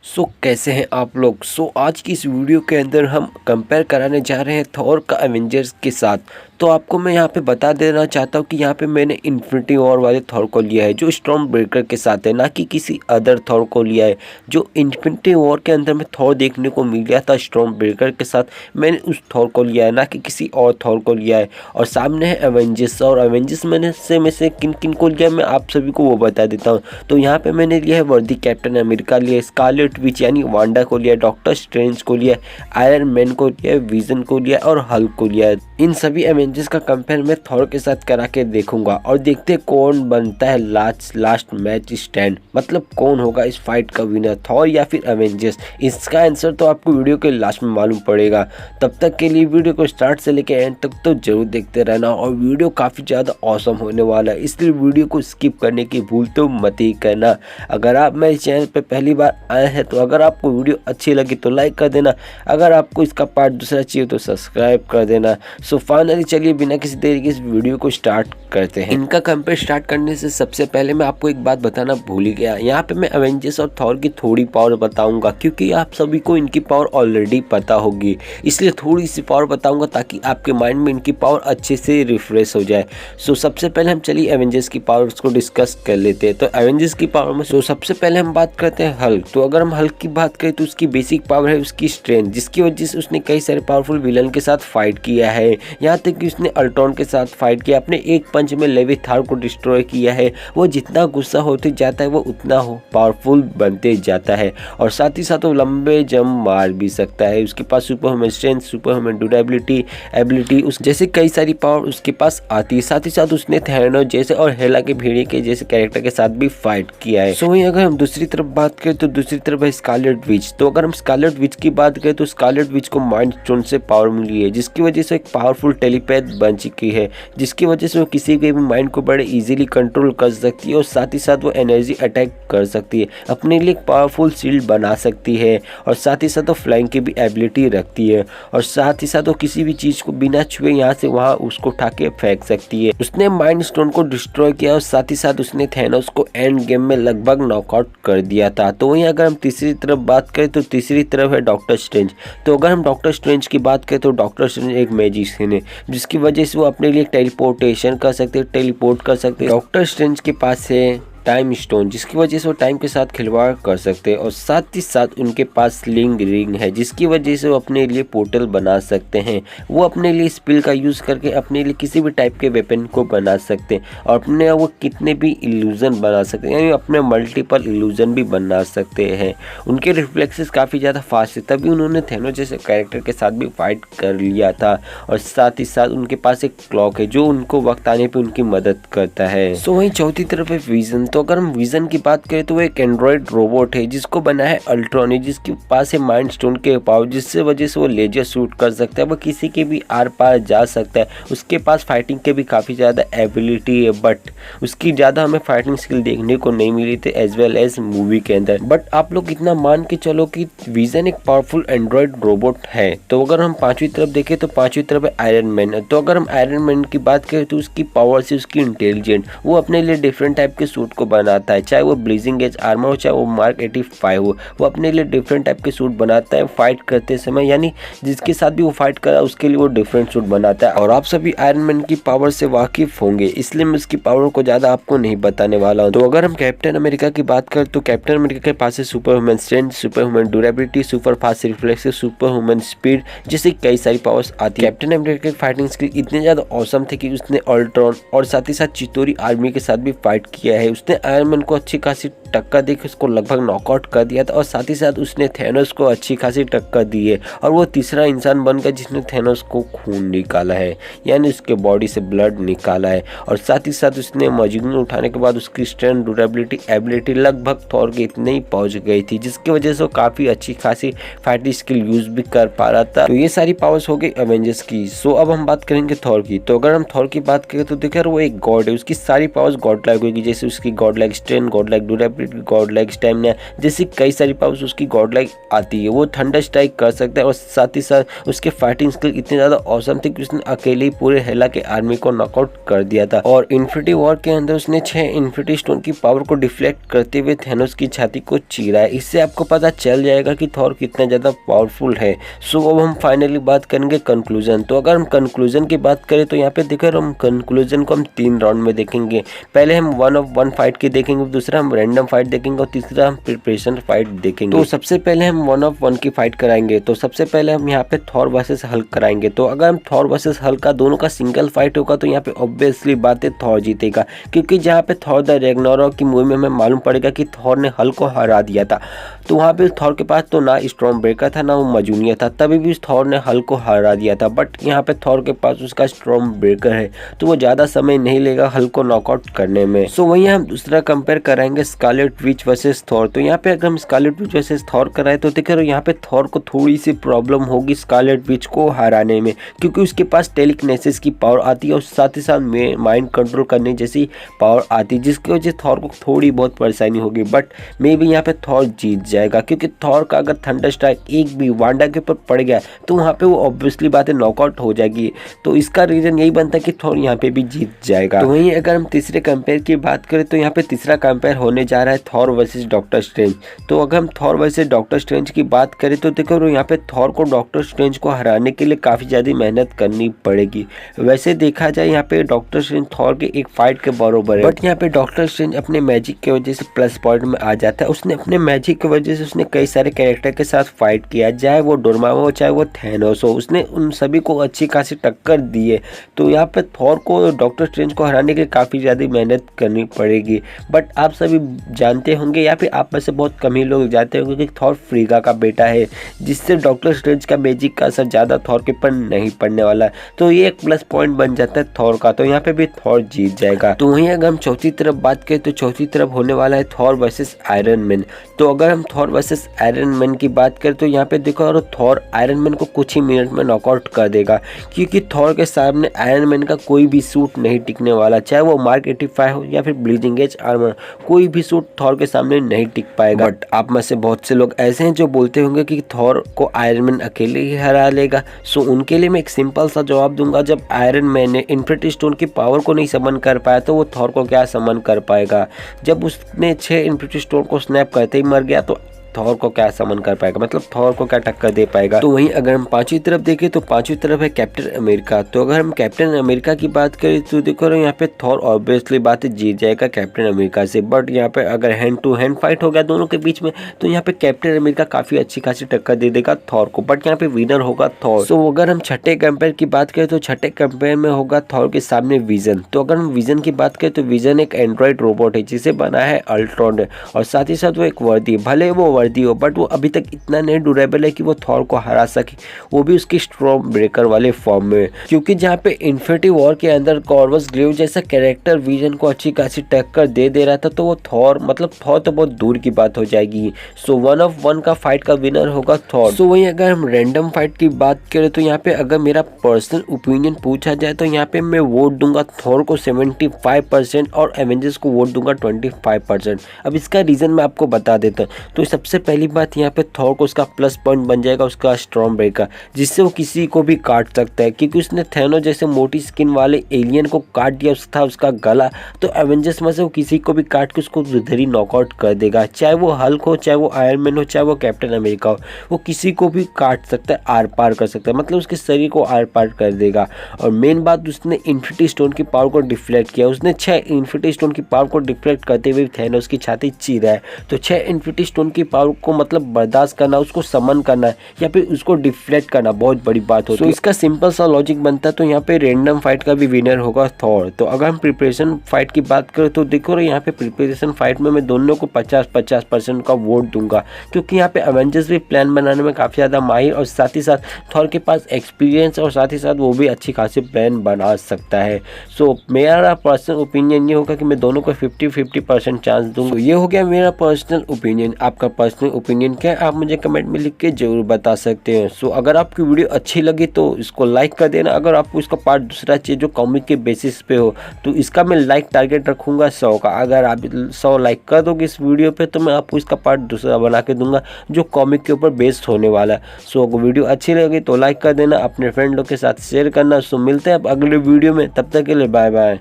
कैसे हैं आप लोग। आज की इस वीडियो के अंदर हम कंपेयर कराने जा रहे हैं थॉर का एवेंजर्स के साथ। तो आपको मैं यहाँ पे बता देना चाहता हूँ कि यहाँ पे मैंने इन्फिनिटी वॉर वाले थॉर को लिया है जो स्टॉर्म ब्रेकर के साथ है, ना कि किसी अदर थॉर को लिया है। जो इन्फिनिटी वॉर के अंदर में थॉर देखने को मिल गया था स्टॉर्म ब्रेकर के साथ, मैंने उस थॉर को लिया है, ना कि किसी और थॉर को लिया है। और सामने है एवेंजर्स, और एवेंजर्स में से किन किन को लिया मैं आप सभी को वो बता देता हूँ। तो यहाँ पे मैंने लिया है वर्दी कैप्टन अमेरिका लिया, स्कारलेट विच यानी वांडा को लिया, डॉक्टर स्ट्रेंज को लिया, आयरन मैन को लिया, विजन को लिया और हल्क को लिया। इन सभी एवेंजर्स का कंपेयर मैं थॉर के साथ करा के देखूंगा और देखते कौन बनता है लास्ट मैच स्टैंड, मतलब कौन होगा इस फाइट का विनर, थॉर या फिर एवेंजर्स। इसका आंसर तो आपको वीडियो के लास्ट में मालूम पड़ेगा। तब तक के लिए वीडियो को स्टार्ट से लेकर एंड तक तो जरूर देखते रहना, और वीडियो काफ़ी ज़्यादा ऑसम होने वाला है, इसलिए वीडियो को स्किप करने की भूल तो मत ही करना। अगर आप मेरे चैनल पर पहली बार आए हैं तो अगर आपको वीडियो अच्छी लगी तो लाइक कर देना, अगर आपको इसका पार्ट दूसरा चाहिए तो सब्सक्राइब कर देना। फाइनली चलिए बिना किसी देरी के इस वीडियो को स्टार्ट करते हैं। इनका कंपेयर स्टार्ट करने से सबसे पहले मैं आपको एक बात बताना भूल ही गया। यहाँ पे मैं एवेंजर्स और थॉर की थोड़ी पावर बताऊंगा, क्योंकि आप सभी को इनकी पावर ऑलरेडी पता होगी, इसलिए थोड़ी सी पावर बताऊंगा ताकि आपके माइंड में इनकी पावर अच्छे से रिफ्रेश हो जाए। सबसे पहले हम चलिए एवेंजर्स की पावर्स को डिस्कस कर लेते हैं। तो एवेंजर्स की पावर में सबसे पहले हम बात करते हैं हल्क। तो अगर हम हल्क की बात करें तो उसकी बेसिक पावर है उसकी स्ट्रेंथ, जिसकी वजह से उसने कई सारे पावरफुल विलन के साथ फाइट किया है। यहाँ तक कि उसने अल्ट्रॉन के साथ फाइट किया, अपने एक पंच में लेविथान को डिस्ट्रॉय किया है। वो जितना गुस्सा होते जाता है वो उतना पावरफुल बनते जाता है, और साथ ही साथ वो लंबे जंप मार भी सकता है। उसके पास super human strength, super human durability, ability उस जैसे कई सारी पावर उसके पास आती है। साथ ही साथ उसने थैनोस जैसे और हेला के भेड़िए के जैसे कैरेक्टर के साथ भी फाइट किया है। वहीं अगर हम दूसरी तरफ बात करें तो दूसरी तरफ है स्कारलेट विच। तो अगर हम स्कारलेट विच की बात करें तो स्कारलेट विच को माइंड स्टोन से पावर मिली है, जिसकी वजह से एक पावरफुल टेलीपैथ बन चुकी है, जिसकी वजह से वो किसी के भी माइंड को बड़े इजीली कंट्रोल कर सकती है, और साथ ही साथ वो एनर्जी अटैक कर सकती है, अपने लिए एक पावरफुल शील्ड बना सकती है, और साथ ही साथ वो फ्लाइंग की भी एबिलिटी रखती है, और साथ ही साथ वो किसी भी चीज को बिना छुए यहाँ से वहाँ उसको उठा के फेंक सकती है। उसने माइंड स्टोन को डिस्ट्रॉय किया, और साथ ही साथ उसने थैनोस को एंड गेम में लगभग नॉकआउट कर दिया था। तो वहीं अगर हम तीसरी तरफ बात करें तो तीसरी तरफ है डॉक्टर स्ट्रेंज। तो अगर हम डॉक्टर स्ट्रेंज की बात करें तो डॉक्टर स्ट्रेंज एक मैजिशियन है, जिसकी वजह से वो अपने लिए टेलीपोर्टेशन कर सकते हैं, टेलीपोर्ट कर सकते हैं। डॉक्टर स्ट्रेंज के पास है टाइम स्टोन, जिसकी वजह से वो टाइम के साथ खिलवाड़ कर सकते हैं, और साथ ही साथ उनके पास स्लिंग रिंग है, जिसकी वजह से वो अपने लिए पोर्टल बना सकते हैं। वो अपने लिए स्पिल का यूज करके अपने लिए किसी भी टाइप के वेपन को बना सकते हैं, और अपने वो कितने भी इल्यूजन बना सकते हैं, यानी अपने मल्टीपल इल्यूजन भी बना सकते हैं। उनके रिफ्लेक्सेस काफ़ी ज़्यादा फास्ट है, तभी उन्होंने थैनोस जैसे कैरेक्टर के साथ भी फाइट कर लिया था। और साथ ही साथ उनके पास एक क्लॉक है जो उनको वक्त आने पर उनकी मदद करता है। वहीं चौथी तरफ है विजन। तो अगर हम विजन की बात करें तो वो एक एंड्रॉइड रोबोट है जिसको बना है अल्ट्रॉन, जिसके पास है माइंड स्टोन के पावर, जिससे वजह से वो लेजर शूट कर सकता है, वो किसी के भी आर पार जा सकता है। उसके पास फाइटिंग के भी काफ़ी ज़्यादा एबिलिटी है, बट उसकी ज़्यादा हमें फाइटिंग स्किल देखने को नहीं मिली थी एज वेल एज मूवी के अंदर। बट आप लोग इतना मान के चलो कि विजन एक पावरफुल एंड्रॉइड रोबोट है। तो अगर हम पांचवी तरफ देखें तो पांचवी तरफ है आयरन मैन। तो अगर हम आयरन मैन की बात करें तो उसकी पावर से उसकी इंटेलिजेंट, वो अपने लिए डिफरेंट टाइप के सूट को बनाता है, चाहे वो ब्लीजिंग एज आर्मर हो चाहे वो मार्क 85 हो, वो अपने लिए डिफरेंट टाइप के सूट बनाता है फाइट करते समय, यानी जिसके साथ भी वो फाइट कर रहा है उसके लिए वो डिफरेंट सूट बनाता है। और आप सभी आयरन मैन की पावर से वाकिफ होंगे, इसलिए मैं उसकी पावर को ज्यादा आपको नहीं बताने वाला हूँ। तो अगर हम कैप्टन अमेरिका की बात करें तो कैप्टन अमेरिका के पास है super human strength, super human durability, super fast reflexes, super human speed, जैसे कई सारी पावर्स आती है। कैप्टन अमेरिका की फाइटिंग स्किल इतने ज्यादा औसम थे कि उसने अल्ट्रॉन और साथ ही साथ चितोरी आर्मी के साथ भी फाइट किया है। उसने आयरन मैन को अच्छी खासी टक्कर देकर उसको लगभग नॉकआउट कर दिया था, और साथ ही साथ उसने थैनोस को अच्छी खासी टक्कर दी है, और वो तीसरा इंसान बनकर जिसने थैनोस को खून निकाला है, यानी उसके बॉडी से ब्लड निकाला है। और साथ ही साथ उसने मजनू उठाने के बाद उसकी स्ट्रेंथ, ड्यूरेबिलिटी, एबिलिटी लगभग थॉर के इतने ही पहुंच गई थी, जिसकी वजह से वो काफी अच्छी खासी फाइटिंग स्किल यूज भी कर पा रहा था। तो ये सारी पावर्स हो गई एवेंजर्स की। अब हम बात करेंगे थॉर की। तो अगर हम थॉर की बात करें तो देखिए वो एक गॉड है, उसकी सारी पावर्स गॉड लाइक होगी, जैसे उसकी God like strength, God like durability, spirit, God like stamina, जैसी कई सारी पावर्स उसकी गॉड लाइक आती है। वो थंडर स्ट्राइक कर सकता है और साथ ही साथ उसके फाइटिंग स्किल इतने ज़्यादा औसम थे कि उसने अकेले ही पूरे हेला के आर्मी को नॉकआउट कर दिया था। और इन्फिनिटी वॉर के अंदर उसने 6 इन्फिनिटी स्टोन की पावर को डिफ्लेक्ट करते हुए थैनोस की छाती को चीरा है। इससे आपको पता चल जाएगा कि थॉर कितना ज़्यादा पावरफुल है। सो अब हम फाइनली बात करेंगे कंक्लूजन। तो अगर हम कंक्लूजन की बात करें तो यहाँ पे देखो हम कंक्लूजन को हम 3 राउंड में देखेंगे। पहले हम 1-on-1 फाइट की देखेंगे, दूसरा हम रैंडम फाइट देखेंगे और तीसरा हम प्रिपरेशन फाइट देखेंगे। तो सबसे पहले हम 1-on-1 की फाइट कराएंगे। तो सबसे पहले हम यहाँ पे थॉर वर्सेस हल्क कराएंगे। तो अगर हम थॉर वर्सेस हल्क का दोनों का सिंगल फाइट होगा तो यहाँ पे ऑब्वियसली बात है थॉर जीतेगा, क्योंकि जहाँ पे थॉर द रैग्नारोक की मूवी में हमें मालूम पड़ेगा कि थॉर ने हल्क को हरा दिया था। तो वहाँ पे थॉर के पास तो ना स्टॉर्म ब्रेकर था ना वो मजूनिया था, तभी भी थॉर ने हल्क को हरा दिया था। बट यहाँ पे थॉर के पास उसका स्टॉर्म ब्रेकर है, तो वो ज़्यादा समय नहीं लेगा हल्क को नॉकआउट करने में। सो वहीं हम दूसरा कंपेयर कराएंगे स्कारलेट विच वर्सेस थॉर। तो यहाँ पे अगर हम स्कारलेट विच वर्सेस थॉर कराए तो देखो यहाँ पे थॉर को थोड़ी सी प्रॉब्लम होगी स्कारलेट विच को हराने में, क्योंकि उसके पास टेलीकिनेसिस की पावर आती है और साथ ही साथ माइंड कंट्रोल करने जैसी पावर आती है, जिसकी वजह से थॉर को थोड़ी बहुत परेशानी होगी। बट मे भी यहाँ पे थॉर जीत जाएगा, क्योंकि थॉर का अगर थंडर स्ट्राइक एक भी वांडा के ऊपर पड़ गया तो वहाँ पे वो ऑब्वियसली बात है नॉकआउट हो जाएगी। तो इसका रीजन यही बनता है कि थॉर यहाँ पे भी जीत जाएगा। तो वहीं अगर हम तीसरे कंपेयर की बात करें तो यहाँ पे तीसरा कंपेयर होने जा रहा है थॉर वर्सेस डॉक्टर स्ट्रेंज। तो अगर हम थॉर वर्सेस डॉक्टर स्ट्रेंज की बात करें तो देखो यहाँ पे थॉर को डॉक्टर स्ट्रेंज को हराने के लिए काफ़ी ज़्यादा मेहनत करनी पड़ेगी। वैसे देखा जाए यहाँ पे डॉक्टर स्ट्रेंज थॉर के एक फाइट के बराबर है, बट यहाँ पे डॉक्टर स्ट्रेंज अपने मैजिक की वजह से प्लस पॉइंट में आ जाता है। उसने अपने मैजिक की वजह से उसने कई सारे कैरेक्टर के साथ फाइट किया, चाहे वो डोरमामो हो चाहे वो थैनोस हो, उसने उन सभी को अच्छी खासी टक्कर दी है। तो यहाँ पे थॉर को डॉक्टर स्ट्रेंज को हराने के लिए काफ़ी ज़्यादा मेहनत करनी पड़ेगी। बट आप सभी जानते होंगे या फिर आप में से बहुत कम ही लोग जानते होंगे कि थॉर फ्रीगा का बेटा है, जिससे डॉक्टर स्ट्रेंज का मैजिक का असर ज़्यादा थॉर के ऊपर नहीं पड़ने वाला है। तो ये एक प्लस पॉइंट बन जाता है थॉर का, तो यहाँ पे भी थॉर जीत जाएगा। तो वहीं अगर हम चौथी तरफ बात करें तो चौथी तरफ होने वाला है थॉर वर्सेस आयरन मैन। तो अगर हम थॉर वर्सेस आयरन मैन की बात करें तो यहाँ पे देखो और थॉर आयरन मैन को कुछ ही मिनट में नॉकआउट कर देगा, क्योंकि थॉर के सामने आयरन मैन का कोई भी सूट नहीं टिकने वाला, चाहे वो मार्क 85 हो या फिर ब्लीडिंग एज आर्मर, कोई भी सूट थॉर के सामने नहीं टिक पाएगा। बट आप में से बहुत से लोग ऐसे हैं जो बोलते होंगे कि थॉर को आयरन मैन अकेले ही हरा लेगा। सो उनके लिए मैं एक सिंपल सा जवाब दूंगा, जब आयरन मैन ने इन्फिनिटी स्टोन की पावर को नहीं समन कर पाया तो वो थॉर को क्या समन कर पाएगा। जब उसने 6 इन्फिनिटी स्टोन को स्नैप करते ही मर गया तो थॉर को क्या समन कर पाएगा, मतलब थॉर को क्या टक्कर दे पाएगा। तो वहीं अगर हम पांचवी तरफ देखें तो पांचवी तरफ है कैप्टन अमेरिका। तो अगर हम कैप्टन अमेरिका की बात करें तो देखो यहाँ पे थॉर ऑब्वियसली बात है जीत जाएगा कैप्टन अमेरिका से। बट यहाँ पे अगर हैंड टू हैंड फाइट हो गया दोनों के बीच में तो यहाँ पे कैप्टन अमेरिका काफी अच्छी खासी टक्कर दे देगा थॉर को, बट यहाँ पे विनर होगा थॉर। तो अगर हम छठे कंपेयर की बात करें तो छठे कंपेयर में होगा थॉर के सामने विजन। तो अगर हम विजन की बात करें तो विजन एक एंड्रॉइड रोबोट है जिसे बना है अल्ट्रॉन, और साथ ही साथ वो एक वर्दी, भले वो वर्दी हो बट वो अभी तक इतना नहीं ड्यूरेबल है कि वो थॉर को हरा सके, वो भी उसकी स्टॉर्म ब्रेकर वाले फॉर्म में। क्योंकि जहाँ पे इन्फिनिटी वॉर के अंदर कॉर्वस ग्रेव जैसा कैरेक्टर विजन को अच्छी खासी टक्कर दे रहा था, तो वो थॉर मतलब थॉर तो बहुत दूर की बात हो जाएगी। सो 1-on-1 का फाइट का विनर होगा थॉर। सो वहीं अगर हम रैंडम फाइट की बात करें तो यहाँ पे अगर मेरा पर्सनल ओपिनियन पूछा जाए तो यहाँ पे मैं वोट दूंगा थॉर को 75% और एवेंजर्स को वोट दूंगा 25%। अब इसका रीजन मैं आपको बता देता हूँ। तो सबसे पहली बात यहाँ पे थॉर को उसका प्लस पॉइंट बन जाएगा उसका स्टॉर्म ब्रेकर, जिससे वो किसी को भी काट सकता है, क्योंकि उसने थैनोस जैसे मोटी स्किन वाले एलियन को काट दिया था उसका गला। तो एवेंजर्स में से वो किसी को भी काट के उसको उधर ही नॉकआउट कर देगा, चाहे वो हल्क हो चाहे वो आयरन मैन हो चाहे वो कैप्टन अमेरिका हो, वो किसी को भी काट सकता है, आर पार कर सकता है, मतलब उसके शरीर को आर पार कर देगा। और मेन बात उसने इन्फिनिटी स्टोन की पावर को डिफ्लेक्ट किया, उसने 6 इन्फिनिटी स्टोन की पावर को डिफ्लेक्ट करते हुए थैनोस की छाती चीरा है। तो 6 इन्फिनिटी स्टोन की पावर को मतलब बर्दाश्त करना, उसको समन करना है या फिर उसको डिफ्लेक्ट करना बहुत बड़ी बात होती है। तो इसका सिंपल सा लॉजिक बनता है, तो यहाँ पे रैंडम फाइट का भी विनर होगा थॉर। तो अगर हम प्रिपरेशन फाइट की बात करें तो देखो यहाँ पे प्रिपरेशन फाइट में मैं दोनों को 50-50% का वोट दूंगा, क्योंकि यहाँ पे एवेंजर्स भी प्लान बनाने में काफ़ी ज़्यादा माहिर और साथ ही साथ थॉर के पास एक्सपीरियंस और साथ ही साथ वो भी अच्छी खासी प्लान बना सकता है। सो मेरा पर्सनल ओपिनियन ये होगा कि मैं दोनों को 50-50% चांस दूंगा। ये हो गया मेरा पर्सनल ओपिनियन। आपका पर्सनल ओपिनियन क्या है आप मुझे कमेंट में लिख के ज़रूर बता सकते हैं। सो अगर आपकी वीडियो अच्छी लगी तो इसको लाइक कर देना। अगर आपको इसका पार्ट दूसरा चाहिए जो कॉमिक के बेसिस पे हो तो इसका मैं लाइक टारगेट रखूँगा 100 का। अगर आप 100 लाइक कर दोगे इस वीडियो पे तो मैं आपको इसका पार्ट दूसरा बना के दूंगा जो कॉमिक के ऊपर बेस्ड होने वाला है। सो अगर वीडियो अच्छी लगी तो लाइक कर देना, अपने फ्रेंड लोग के साथ शेयर करना। सो मिलते हैं अब अगले वीडियो में, तब तक के लिए बाय बाय।